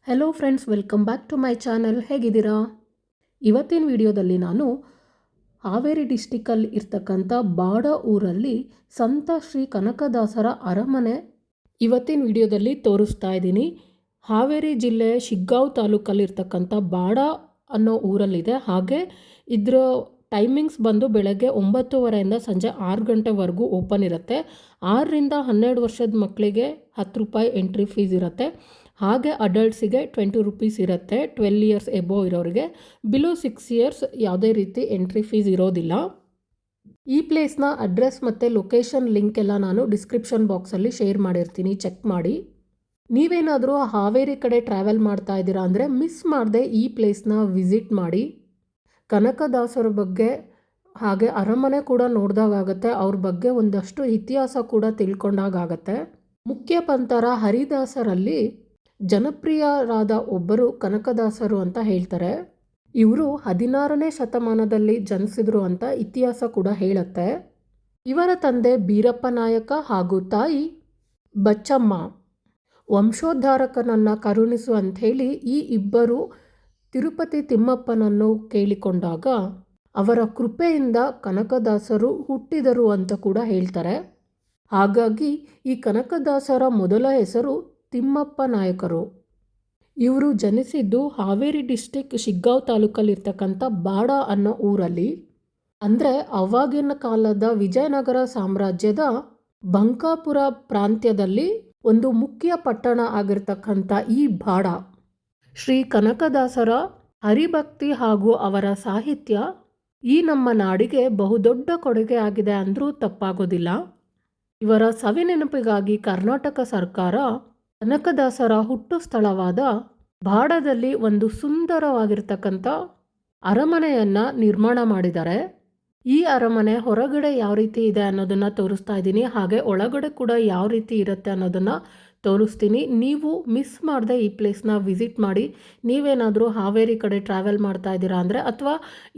Hello friends, welcome back to my channel. ಹೇಗಿದ್ದೀರಾ? ಇವತ್ತಿನ ವಿಡಿಯೋದಲ್ಲಿ ನಾನು ಹಾವೇರಿ ಡಿಸ್ಟಿಕಲ್ಲಿ ಇರ್ತಕ್ಕಂಥ ಬಾಡ ಊರಲ್ಲಿ ಸಂತ ಶ್ರೀ ಕನಕದಾಸರ ಅರಮನೆ ಇವತ್ತಿನ ವಿಡಿಯೋದಲ್ಲಿ ತೋರಿಸ್ತಾ ಇದ್ದೀನಿ. ಹಾವೇರಿ ಜಿಲ್ಲೆ ಶಿಗ್ಗಾಂವ್ ತಾಲೂಕಲ್ಲಿರ್ತಕ್ಕಂಥ ಬಾಡ ಅನ್ನೋ ಊರಲ್ಲಿದೆ. ಹಾಗೆ ಇದರ ಟೈಮಿಂಗ್ಸ್ ಬಂದು ಬೆಳಗ್ಗೆ 9:30 ಸಂಜೆ 6 ಗಂಟೆವರೆಗೂ ಓಪನ್ ಇರುತ್ತೆ. 6ರಿಂದ 12 ವರ್ಷದ ಮಕ್ಕಳಿಗೆ 10 ರೂಪಾಯಿ ಎಂಟ್ರಿ ಫೀಸ್ ಇರುತ್ತೆ. ಹಾಗೆ ಅಡಲ್ಟ್ಸಿಗೆ 20 ರೂಪೀಸ್ ಇರುತ್ತೆ. 12 ಇಯರ್ಸ್ ಎಬೋ ಇರೋರಿಗೆ. ಬಿಲೋ 6 ಇಯರ್ಸ್ ಯಾವುದೇ ರೀತಿ ಎಂಟ್ರಿ ಫೀಸ್ ಇರೋದಿಲ್ಲ. ಈ ಪ್ಲೇಸ್ನ ಅಡ್ರೆಸ್ ಮತ್ತು ಲೊಕೇಶನ್ ಲಿಂಕ್ ಎಲ್ಲ ನಾನು ಡಿಸ್ಕ್ರಿಪ್ಷನ್ ಬಾಕ್ಸಲ್ಲಿ ಶೇರ್ ಮಾಡಿರ್ತೀನಿ, ಚೆಕ್ ಮಾಡಿ. ನೀವೇನಾದರೂ ಹಾವೇರಿ ಕಡೆ ಟ್ರಾವೆಲ್ ಮಾಡ್ತಾ ಇದ್ದೀರಾ ಅಂದರೆ ಮಿಸ್ ಮಾಡದೆ ಈ ಪ್ಲೇಸ್ನ ವಿಸಿಟ್ ಮಾಡಿ. ಕನಕದಾಸರ ಬಗ್ಗೆ ಹಾಗೆ ಅರಮನೆ ಕೂಡ ನೋಡಿದಾಗತ್ತೆ, ಅವ್ರ ಬಗ್ಗೆ ಒಂದಷ್ಟು ಇತಿಹಾಸ ಕೂಡ ತಿಳ್ಕೊಂಡಾಗತ್ತೆ. ಮುಖ್ಯ ಪಂಥರ ಹರಿದಾಸರಲ್ಲಿ ಜನಪ್ರಿಯರಾದ ಒಬ್ಬರು ಕನಕದಾಸರು ಅಂತ ಹೇಳ್ತಾರೆ. ಇವರು 16ನೇ ಶತಮಾನದಲ್ಲಿ ಜನಿಸಿದ್ರು ಅಂತ ಇತಿಹಾಸ ಕೂಡ ಹೇಳುತ್ತೆ. ಇವರ ತಂದೆ ಬೀರಪ್ಪ ನಾಯಕ ಹಾಗೂ ತಾಯಿ ಬಚ್ಚಮ್ಮ. ವಂಶೋದ್ಧಾರಕನನ್ನು ಕರುಣಿಸು ಅಂಥೇಳಿ ಈ ಇಬ್ಬರು ತಿರುಪತಿ ತಿಮ್ಮಪ್ಪನನ್ನು ಕೇಳಿಕೊಂಡಾಗ ಅವರ ಕೃಪೆಯಿಂದ ಕನಕದಾಸರು ಹುಟ್ಟಿದರು ಅಂತ ಕೂಡ ಹೇಳ್ತಾರೆ. ಹಾಗಾಗಿ ಈ ಕನಕದಾಸರ ಮೊದಲ ಹೆಸರು ತಿಮ್ಮಪ್ಪ ನಾಯಕರು. ಇವರು ಜನಿಸಿದ್ದು ಹಾವೇರಿ ಡಿಸ್ಟಿಕ್ ಶಿಗ್ಗಾಂವ್ ತಾಲೂಕಲ್ಲಿರ್ತಕ್ಕಂಥ ಬಾಡ ಅನ್ನೋ ಊರಲ್ಲಿ. ಅಂದರೆ ಅವಾಗಿನ ಕಾಲದ ವಿಜಯನಗರ ಸಾಮ್ರಾಜ್ಯದ ಬಂಕಾಪುರ ಪ್ರಾಂತ್ಯದಲ್ಲಿ ಒಂದು ಮುಖ್ಯ ಪಟ್ಟಣ ಆಗಿರ್ತಕ್ಕಂಥ ಈ ಬಾಡ ಶ್ರೀ ಕನಕದಾಸರ ಹರಿಭಕ್ತಿ ಹಾಗೂ ಅವರ ಸಾಹಿತ್ಯ ಈ ನಮ್ಮ ನಾಡಿಗೆ ಬಹುದೊಡ್ಡ ಕೊಡುಗೆ ಆಗಿದೆ ಅಂದರೂ ತಪ್ಪಾಗೋದಿಲ್ಲ. ಇವರ ಸವಿನೆನಪಿಗಾಗಿ ಕರ್ನಾಟಕ ಸರ್ಕಾರ ಕನಕದಾಸರ ಹುಟ್ಟು ಸ್ಥಳವಾದ ಬಾಡದಲ್ಲಿ ಒಂದು ಸುಂದರವಾಗಿರ್ತಕ್ಕಂಥ ಅರಮನೆಯನ್ನು ನಿರ್ಮಾಣ ಮಾಡಿದ್ದಾರೆ. ಈ ಅರಮನೆ ಹೊರಗಡೆ ಯಾವ ರೀತಿ ಇದೆ ಅನ್ನೋದನ್ನು ತೋರಿಸ್ತಾ ಇದ್ದೀನಿ. ಹಾಗೆ ಒಳಗಡೆ ಕೂಡ ಯಾವ ರೀತಿ ಇರುತ್ತೆ ಅನ್ನೋದನ್ನು ತೋರಿಸ್ತೀನಿ. ನೀವು ಮಿಸ್ ಮಾಡದೆ ಈ ಪ್ಲೇಸ್ನ ವಿಸಿಟ್ ಮಾಡಿ. ನೀವೇನಾದರೂ ಹಾವೇರಿ ಕಡೆ ಟ್ರಾವೆಲ್ ಮಾಡ್ತಾ ಇದ್ದೀರಾ ಅಂದರೆ ಅಥವಾ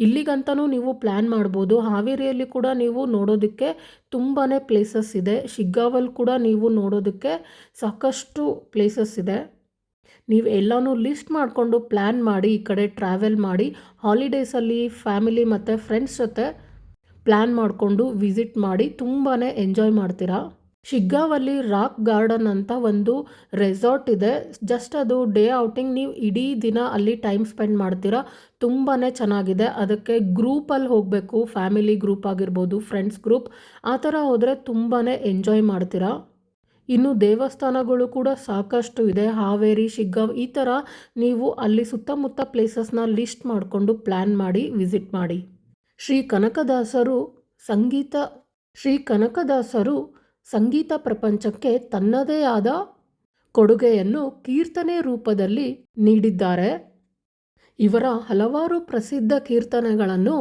ಇಲ್ಲಿಗಂತನೂ ನೀವು ಪ್ಲ್ಯಾನ್ ಮಾಡ್ಬೋದು. ಹಾವೇರಿಯಲ್ಲಿ ಕೂಡ ನೀವು ನೋಡೋದಕ್ಕೆ ತುಂಬಾ ಪ್ಲೇಸಸ್ ಇದೆ. ಶಿಗ್ಗಾಂವಲ್ಲಿ ಕೂಡ ನೀವು ನೋಡೋದಕ್ಕೆ ಸಾಕಷ್ಟು ಪ್ಲೇಸಸ್ ಇದೆ. ನೀವು ಎಲ್ಲನೂ ಲಿಸ್ಟ್ ಮಾಡಿಕೊಂಡು ಪ್ಲ್ಯಾನ್ ಮಾಡಿ ಈ ಕಡೆ ಟ್ರಾವೆಲ್ ಮಾಡಿ. ಹಾಲಿಡೇಸಲ್ಲಿ ಫ್ಯಾಮಿಲಿ ಮತ್ತು ಫ್ರೆಂಡ್ಸ್ ಜೊತೆ ಪ್ಲ್ಯಾನ್ ಮಾಡಿಕೊಂಡು ವಿಸಿಟ್ ಮಾಡಿ ತುಂಬಾ ಎಂಜಾಯ್ ಮಾಡ್ತೀರಾ. ಶಿಗ್ಗಾಂವಲ್ಲಿ ರಾಕ್ ಗಾರ್ಡನ್ ಅಂತ ಒಂದು ರೆಸಾರ್ಟ್ ಇದೆ. ಜಸ್ಟ್ ಅದು ಡೇ ಔಟಿಂಗ್, ನೀವು ಇಡೀ ದಿನ ಅಲ್ಲಿ ಟೈಮ್ ಸ್ಪೆಂಡ್ ಮಾಡ್ತೀರಾ. ತುಂಬಾ ಚೆನ್ನಾಗಿದೆ. ಅದಕ್ಕೆ ಗ್ರೂಪಲ್ಲಿ ಹೋಗಬೇಕು, ಫ್ಯಾಮಿಲಿ ಗ್ರೂಪ್ ಆಗಿರ್ಬೋದು, ಫ್ರೆಂಡ್ಸ್ ಗ್ರೂಪ್, ಆ ಥರ ಹೋದರೆ ತುಂಬಾ ಎಂಜಾಯ್ ಮಾಡ್ತೀರಾ. ಇನ್ನು ದೇವಸ್ಥಾನಗಳು ಕೂಡ ಸಾಕಷ್ಟು ಇದೆ. ಹಾವೇರಿ, ಶಿಗ್ಗಾಂವ್ ಈ ಥರ ನೀವು ಅಲ್ಲಿ ಸುತ್ತಮುತ್ತ ಪ್ಲೇಸಸ್ನ ಲಿಸ್ಟ್ ಮಾಡಿಕೊಂಡು ಪ್ಲ್ಯಾನ್ ಮಾಡಿ ವಿಸಿಟ್ ಮಾಡಿ. ಶ್ರೀ ಕನಕದಾಸರು ಸಂಗೀತ ಪ್ರಪಂಚಕ್ಕೆ ತನ್ನದೇ ಆದ ಕೊಡುಗೆಯನ್ನು ಕೀರ್ತನೆ ರೂಪದಲ್ಲಿ ನೀಡಿದ್ದಾರೆ. ಇವರ ಹಲವಾರು ಪ್ರಸಿದ್ಧ ಕೀರ್ತನೆಗಳನ್ನು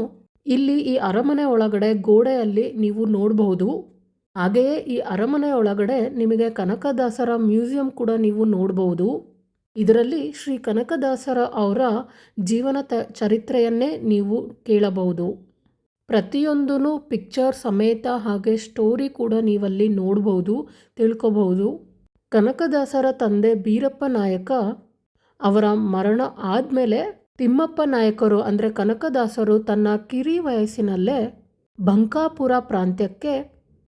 ಇಲ್ಲಿ ಈ ಅರಮನೆ ಒಳಗಡೆ ಗೋಡೆಯಲ್ಲಿ ನೀವು ನೋಡಬಹುದು. ಹಾಗೆಯೇ ಈ ಅರಮನೆ ಒಳಗಡೆ ನಿಮಗೆ ಕನಕದಾಸರ ಮ್ಯೂಸಿಯಂ ಕೂಡ ನೀವು ನೋಡಬಹುದು. ಇದರಲ್ಲಿ ಶ್ರೀ ಕನಕದಾಸರ ಅವರ ಜೀವನ ಚರಿತ್ರೆಯನ್ನೇ ನೀವು ಕೇಳಬಹುದು. ಪ್ರತಿಯೊಂದೂ ಪಿಕ್ಚರ್ ಸಮೇತ ಹಾಗೆ ಸ್ಟೋರಿ ಕೂಡ ನೀವಲ್ಲಿ ನೋಡ್ಬೋದು, ತಿಳ್ಕೊಬಹುದು. ಕನಕದಾಸರ ತಂದೆ ಬೀರಪ್ಪ ನಾಯಕ ಅವರ ಮರಣ ಆದಮೇಲೆ ತಿಮ್ಮಪ್ಪ ನಾಯಕರು ಅಂದರೆ ಕನಕದಾಸರು ತನ್ನ ಕಿರಿ ವಯಸ್ಸಿನಲ್ಲೇ ಬಂಕಾಪುರ ಪ್ರಾಂತ್ಯಕ್ಕೆ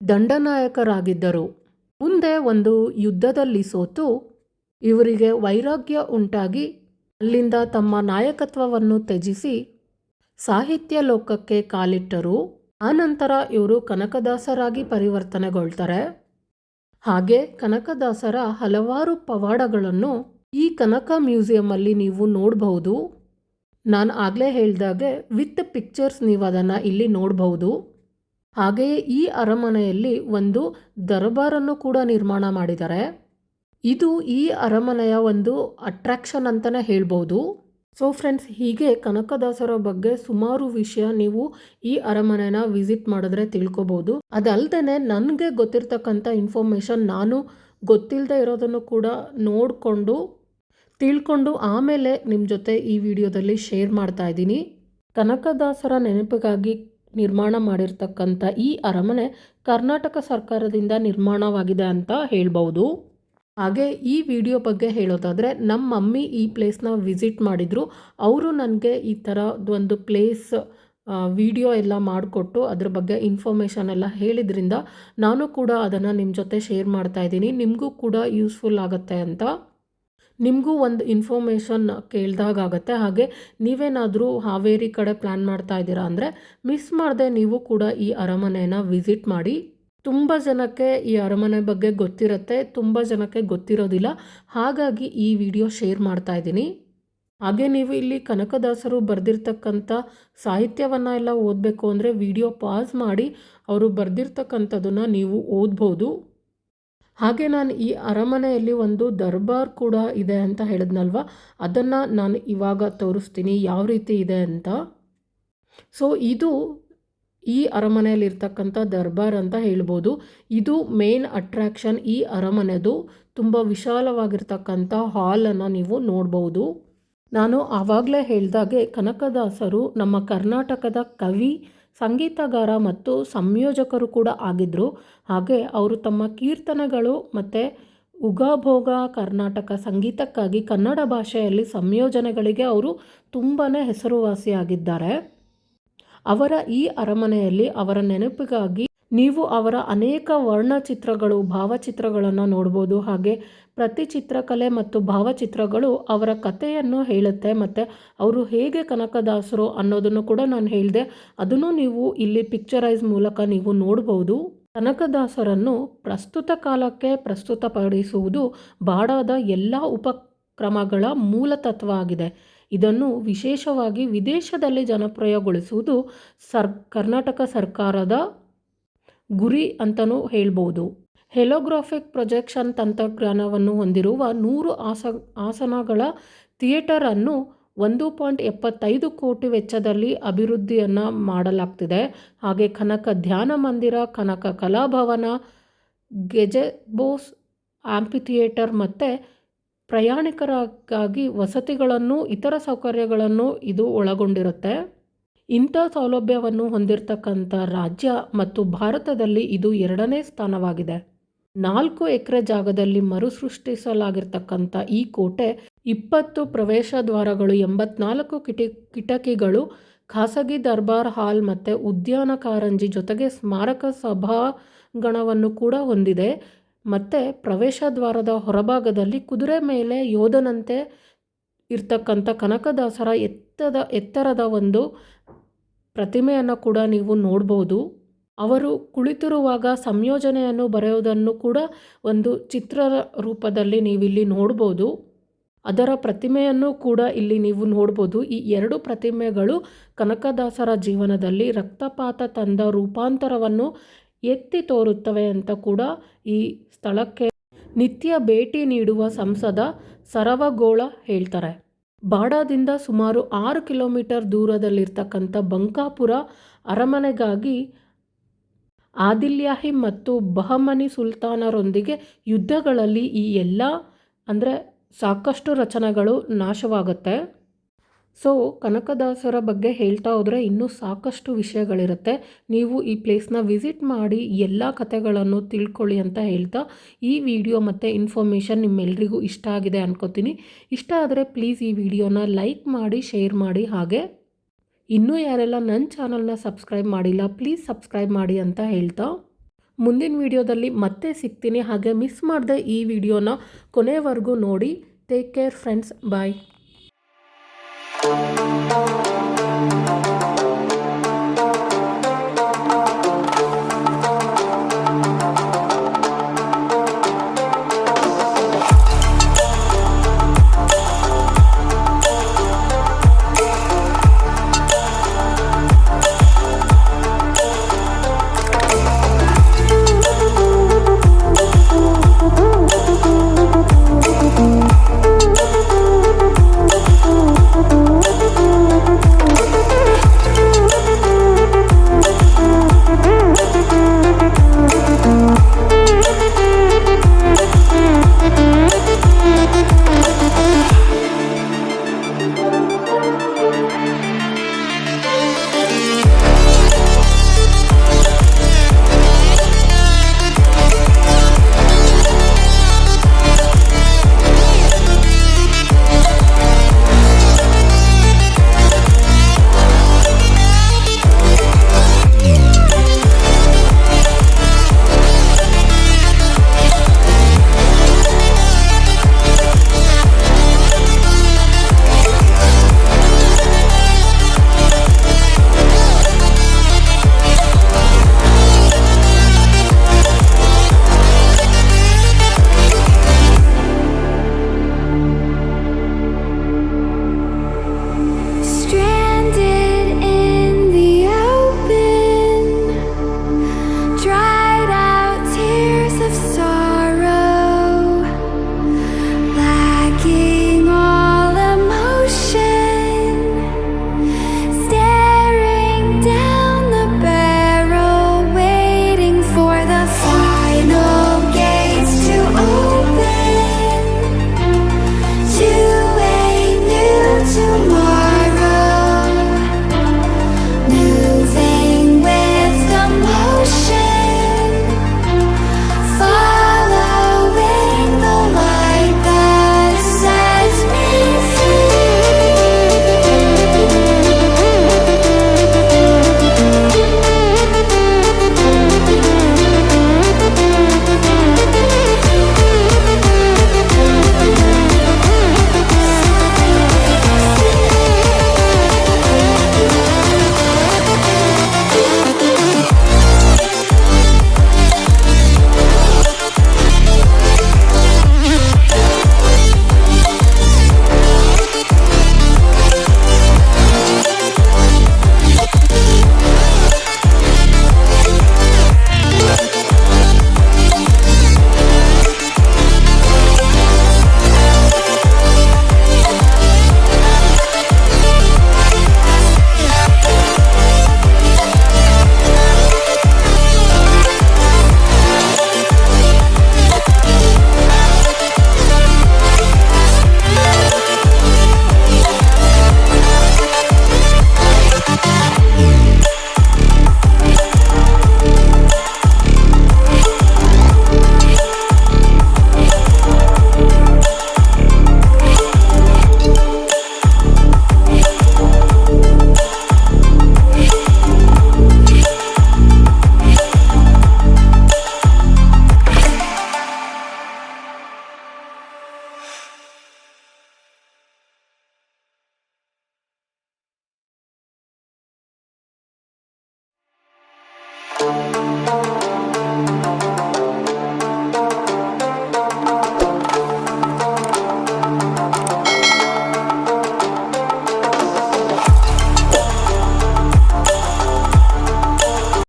ದಂಡನಾಯಕರಾಗಿದ್ದರು. ಮುಂದೆ ಒಂದು ಯುದ್ಧದಲ್ಲಿ ಸೋತು ಇವರಿಗೆ ವೈರಾಗ್ಯ ಉಂಟಾಗಿ ಅಲ್ಲಿಂದ ತಮ್ಮ ನಾಯಕತ್ವವನ್ನು ತ್ಯಜಿಸಿ ಸಾಹಿತ್ಯ ಲೋಕಕ್ಕೆ ಕಾಲಿಟ್ಟರು. ಆನಂತರ ಇವರು ಕನಕದಾಸರಾಗಿ ಪರಿವರ್ತನೆಗೊಳ್ತಾರೆ. ಹಾಗೆ ಕನಕದಾಸರ ಹಲವಾರು ಪವಾಡಗಳನ್ನು ಈ ಕನಕ ಮ್ಯೂಸಿಯಮಲ್ಲಿ ನೀವು ನೋಡಬಹುದು. ನಾನು ಆಗಲೇ ಹೇಳಿದಾಗೆ ವಿತ್ ಪಿಕ್ಚರ್ಸ್ ನೀವು ಅದನ್ನು ಇಲ್ಲಿ ನೋಡಬಹುದು. ಹಾಗೆಯೇ ಈ ಅರಮನೆಯಲ್ಲಿ ಒಂದು ದರ್ಬಾರನ್ನು ಕೂಡ ನಿರ್ಮಾಣ ಮಾಡಿದ್ದಾರೆ. ಇದು ಈ ಅರಮನೆಯ ಒಂದು ಅಟ್ರಾಕ್ಷನ್ ಅಂತಲೇ ಹೇಳ್ಬೋದು. ಸೊ ಫ್ರೆಂಡ್ಸ್, ಹೀಗೆ ಕನಕದಾಸರ ಬಗ್ಗೆ ಸುಮಾರು ವಿಷಯ ನೀವು ಈ ಅರಮನೆನ ವಿಸಿಟ್ ಮಾಡಿದ್ರೆ ತಿಳ್ಕೊಬೋದು. ಅದಲ್ಲದೆ ನನಗೆ ಗೊತ್ತಿರ್ತಕ್ಕಂಥ ಇನ್ಫಾರ್ಮೇಷನ್ ನಾನು ಗೊತ್ತಿಲ್ಲದೆ ಇರೋದನ್ನು ಕೂಡ ನೋಡಿಕೊಂಡು ತಿಳ್ಕೊಂಡು ಆಮೇಲೆ ನಿಮ್ಮ ಜೊತೆ ಈ ವಿಡಿಯೋದಲ್ಲಿ ಶೇರ್ ಮಾಡ್ತಾ ಇದ್ದೀನಿ. ಕನಕದಾಸರ ನೆನಪಿಗಾಗಿ ನಿರ್ಮಾಣ ಮಾಡಿರ್ತಕ್ಕಂಥ ಈ ಅರಮನೆ ಕರ್ನಾಟಕ ಸರ್ಕಾರದಿಂದ ನಿರ್ಮಾಣವಾಗಿದೆ ಅಂತ ಹೇಳ್ಬೋದು. ಹಾಗೆ ಈ ವಿಡಿಯೋ ಬಗ್ಗೆ ಹೇಳೋದಾದರೆ ನಮ್ಮ ಮಮ್ಮಿ ಈ ಪ್ಲೇಸ್ನ ವಿಸಿಟ್ ಮಾಡಿದರು. ಅವರು ನನಗೆ ಈ ಥರದೊಂದು ಪ್ಲೇಸ್ ವಿಡಿಯೋ ಎಲ್ಲ ಮಾಡಿಕೊಟ್ಟು ಅದ್ರ ಬಗ್ಗೆ ಇನ್ಫಾರ್ಮೇಷನ್ ಎಲ್ಲ ಹೇಳಿದ್ರಿಂದ ನಾನು ಕೂಡ ಅದನ್ನು ನಿಮ್ಮ ಜೊತೆ ಶೇರ್ ಮಾಡ್ತಾ ಇದ್ದೀನಿ. ನಿಮಗೂ ಕೂಡ ಯೂಸ್ಫುಲ್ ಆಗುತ್ತೆ ಅಂತ. ನಿಮಗೂ ಒಂದು ಇನ್ಫಾರ್ಮೇಷನ್ ಕೇಳಿದಾಗತ್ತೆ. ಹಾಗೆ ನೀವೇನಾದರೂ ಹಾವೇರಿ ಕಡೆ ಪ್ಲ್ಯಾನ್ ಮಾಡ್ತಾ ಇದ್ದೀರಾ ಅಂದರೆ ಮಿಸ್ ಮಾಡದೆ ನೀವು ಕೂಡ ಈ ಅರಮನೆನ ವಿಸಿಟ್ ಮಾಡಿ. ತುಂಬ ಜನಕ್ಕೆ ಈ ಅರಮನೆ ಬಗ್ಗೆ ಗೊತ್ತಿರುತ್ತೆ, ತುಂಬ ಜನಕ್ಕೆ ಗೊತ್ತಿರೋದಿಲ್ಲ. ಹಾಗಾಗಿ ಈ ವಿಡಿಯೋ ಶೇರ್ ಮಾಡ್ತಾ ಇದ್ದೀನಿ. ಹಾಗೆ ನೀವು ಇಲ್ಲಿ ಕನಕದಾಸರು ಬರೆದಿರ್ತಕ್ಕಂಥ ಸಾಹಿತ್ಯವನ್ನು ಎಲ್ಲ ಓದಬೇಕು ಅಂದರೆ ವಿಡಿಯೋ ಪಾಸ್ ಮಾಡಿ ಅವರು ಬರೆದಿರ್ತಕ್ಕಂಥದ್ದನ್ನು ನೀವು ಓದ್ಬೋದು. ಹಾಗೆ ನಾನು ಈ ಅರಮನೆಯಲ್ಲಿ ಒಂದು ದರ್ಬಾರ್ ಕೂಡ ಇದೆ ಅಂತ ಹೇಳಿದ್ನಲ್ವ, ಅದನ್ನು ನಾನು ಇವಾಗ ತೋರಿಸ್ತೀನಿ ಯಾವ ರೀತಿ ಇದೆ ಅಂತ. ಸೊ ಇದು ಈ ಅರಮನೆಯಲ್ಲಿರ್ತಕ್ಕಂಥ ದರ್ಬಾರ್ ಅಂತ ಹೇಳ್ಬೋದು. ಇದು ಮೇನ್ ಅಟ್ರಾಕ್ಷನ್ ಈ ಅರಮನೆದು. ತುಂಬ ವಿಶಾಲವಾಗಿರ್ತಕ್ಕಂಥ ಹಾಲನ್ನು ನೀವು ನೋಡ್ಬೋದು. ನಾನು ಆವಾಗಲೇ ಹೇಳಿದಾಗೆ ಕನಕದಾಸರು ನಮ್ಮ ಕರ್ನಾಟಕದ ಕವಿ, ಸಂಗೀತಗಾರ ಮತ್ತು ಸಂಯೋಜಕರು ಕೂಡ ಆಗಿದ್ದರು. ಹಾಗೆ ಅವರು ತಮ್ಮ ಕೀರ್ತನೆಗಳು ಮತ್ತು ಉಗಾಭೋಗ ಕರ್ನಾಟಕ ಸಂಗೀತಕ್ಕಾಗಿ ಕನ್ನಡ ಭಾಷೆಯಲ್ಲಿ ಸಂಯೋಜನೆಗಳಿಗೆ ಅವರು ತುಂಬಾ ಹೆಸರುವಾಸಿಯಾಗಿದ್ದಾರೆ. ಅವರ ಈ ಅರಮನೆಯಲ್ಲಿ ಅವರ ನೆನಪಿಗಾಗಿ ನೀವು ಅವರ ಅನೇಕ ವರ್ಣಚಿತ್ರಗಳು, ಭಾವಚಿತ್ರಗಳನ್ನು ನೋಡ್ಬೋದು. ಹಾಗೆ ಪ್ರತಿ ಚಿತ್ರಕಲೆ ಮತ್ತು ಭಾವಚಿತ್ರಗಳು ಅವರ ಕಥೆಯನ್ನು ಹೇಳುತ್ತೆ ಮತ್ತು ಅವರು ಹೇಗೆ ಕನಕದಾಸರು ಅನ್ನೋದನ್ನು ಕೂಡ ನಾನು ಹೇಳಿದೆ. ಅದನ್ನು ನೀವು ಇಲ್ಲಿ ಪಿಕ್ಚರೈಸ್ ಮೂಲಕ ನೀವು ನೋಡ್ಬೋದು. ಕನಕದಾಸರನ್ನು ಪ್ರಸ್ತುತ ಕಾಲಕ್ಕೆ ಪ್ರಸ್ತುತಪಡಿಸುವುದು ಬಾಡಾದ ಎಲ್ಲ ಉಪಕ್ರಮಗಳ ಮೂಲ ತತ್ವ ಆಗಿದೆ. ಇದನ್ನು ವಿಶೇಷವಾಗಿ ವಿದೇಶದಲ್ಲಿ ಜನಪ್ರಿಯಗೊಳಿಸುವುದು ಕರ್ನಾಟಕ ಸರ್ಕಾರದ ಗುರಿ ಅಂತಲೂ ಹೇಳ್ಬೋದು. ಹೆಲೋಗ್ರಾಫಿಕ್ ಪ್ರೊಜೆಕ್ಷನ್ ತಂತ್ರಜ್ಞಾನವನ್ನು ಹೊಂದಿರುವ 100 ಆಸನಗಳ ಥಿಯೇಟರನ್ನು 1.75 ಕೋಟಿ ವೆಚ್ಚದಲ್ಲಿ ಅಭಿವೃದ್ಧಿಯನ್ನು ಮಾಡಲಾಗ್ತಿದೆ. ಹಾಗೆ ಕನಕ ಧ್ಯಾನ ಮಂದಿರ, ಕನಕ ಕಲಾಭವನ, ಗೆಜೆಬೋಸ್ ಆಂಪಿಥಿಯೇಟರ್ ಮತ್ತು ಪ್ರಯಾಣಿಕರಿಗಾಗಿ ವಸತಿಗಳನ್ನು, ಇತರ ಸೌಕರ್ಯಗಳನ್ನು ಇದು ಒಳಗೊಂಡಿರುತ್ತೆ. ಇಂಥ ಸೌಲಭ್ಯವನ್ನು ಹೊಂದಿರತಕ್ಕಂಥ ರಾಜ್ಯ ಮತ್ತು ಭಾರತದಲ್ಲಿ ಇದು 2ನೇ ಸ್ಥಾನವಾಗಿದೆ. 4 ಎಕರೆ ಜಾಗದಲ್ಲಿ ಮರುಸೃಷ್ಟಿಸಲಾಗಿರ್ತಕ್ಕಂಥ ಈ ಕೋಟೆ 20 ಪ್ರವೇಶ ದ್ವಾರಗಳು, 84 ಕಿಟಕಿಗಳು, ಖಾಸಗಿ ದರ್ಬಾರ್ ಹಾಲ್ ಮತ್ತು ಉದ್ಯಾನ ಕಾರಂಜಿ ಜೊತೆಗೆ ಸ್ಮಾರಕ ಸಭಾಂಗಣವನ್ನು ಕೂಡ ಹೊಂದಿದೆ. ಮತ್ತು ಪ್ರವೇಶ ದ್ವಾರದ ಹೊರಭಾಗದಲ್ಲಿ ಕುದುರೆ ಮೇಲೆ ಯೋಧನಂತೆ ಇರ್ತಕ್ಕಂಥ ಕನಕದಾಸರ ಎತ್ತರದ ಒಂದು ಪ್ರತಿಮೆಯನ್ನು ಕೂಡ ನೀವು ನೋಡ್ಬೋದು. ಅವರು ಕುಳಿತಿರುವಾಗ ಸಂಯೋಜನೆಯನ್ನು ಬರೆಯೋದನ್ನು ಕೂಡ ಒಂದು ಚಿತ್ರ ರೂಪದಲ್ಲಿ ನೀವಿಲ್ಲಿ ನೋಡ್ಬೋದು. ಅದರ ಪ್ರತಿಮೆಯನ್ನು ಕೂಡ ಇಲ್ಲಿ ನೀವು ನೋಡ್ಬೋದು. ಈ 2 ಪ್ರತಿಮೆಗಳು ಕನಕದಾಸರ ಜೀವನದಲ್ಲಿ ರಕ್ತಪಾತ ತಂದ ರೂಪಾಂತರವನ್ನು ಎತ್ತಿ ತೋರುತ್ತವೆ ಅಂತ ಕೂಡ ಈ ಸ್ಥಳಕ್ಕೆ ನಿತ್ಯ ಭೇಟಿ ನೀಡುವ ಸಂಸದ ಸರವಗೋಳ ಹೇಳ್ತಾರೆ. ಬಾಡಾದಿಂದ ಸುಮಾರು 6 ಕಿಲೋಮೀಟರ್ ದೂರದಲ್ಲಿರ್ತಕ್ಕಂಥ ಬಂಕಾಪುರ ಅರಮನೆಗಾಗಿ ಆದಿಲ್ಯಾಹಿ ಮತ್ತು ಬಹಮನಿ ಸುಲ್ತಾನರೊಂದಿಗೆ ಯುದ್ಧಗಳಲ್ಲಿ ಈ ಎಲ್ಲ ಅಂದರೆ ಸಾಕಷ್ಟು ರಚನೆಗಳು ನಾಶವಾಗುತ್ತೆ. ಸೊ ಕನಕದಾಸರ ಬಗ್ಗೆ ಹೇಳ್ತಾ ಹೋದರೆ ಇನ್ನೂ ಸಾಕಷ್ಟು ವಿಷಯಗಳಿರುತ್ತೆ. ನೀವು ಈ ಪ್ಲೇಸ್ನ ವಿಸಿಟ್ ಮಾಡಿ ಎಲ್ಲ ಕಥೆಗಳನ್ನು ತಿಳ್ಕೊಳ್ಳಿ ಅಂತ ಹೇಳ್ತಾ ಈ ವಿಡಿಯೋ ಮತ್ತು ಇನ್ಫಾರ್ಮೇಷನ್ ನಿಮ್ಮೆಲ್ರಿಗೂ ಇಷ್ಟ ಆಗಿದೆ ಅನ್ಕೋತೀನಿ. ಇಷ್ಟ ಆದರೆ ಪ್ಲೀಸ್ ಈ ವಿಡಿಯೋನ ಲೈಕ್ ಮಾಡಿ, ಶೇರ್ ಮಾಡಿ. ಹಾಗೆ ಇನ್ನೂ ಯಾರೆಲ್ಲ ನನ್ನ ಚಾನಲ್ನ ಸಬ್ಸ್ಕ್ರೈಬ್ ಮಾಡಿಲ್ಲ ಪ್ಲೀಸ್ ಸಬ್ಸ್ಕ್ರೈಬ್ ಮಾಡಿ ಅಂತ ಹೇಳ್ತಾ ಮುಂದಿನ ವಿಡಿಯೋದಲ್ಲಿ ಮತ್ತೆ ಸಿಗ್ತೀನಿ. ಹಾಗೆ ಮಿಸ್ ಮಾಡದೆ ಈ ವಿಡಿಯೋನ ಕೊನೆವರೆಗೂ ನೋಡಿ. ಟೇಕ್ ಕೇರ್ ಫ್ರೆಂಡ್ಸ್, ಬಾಯ್.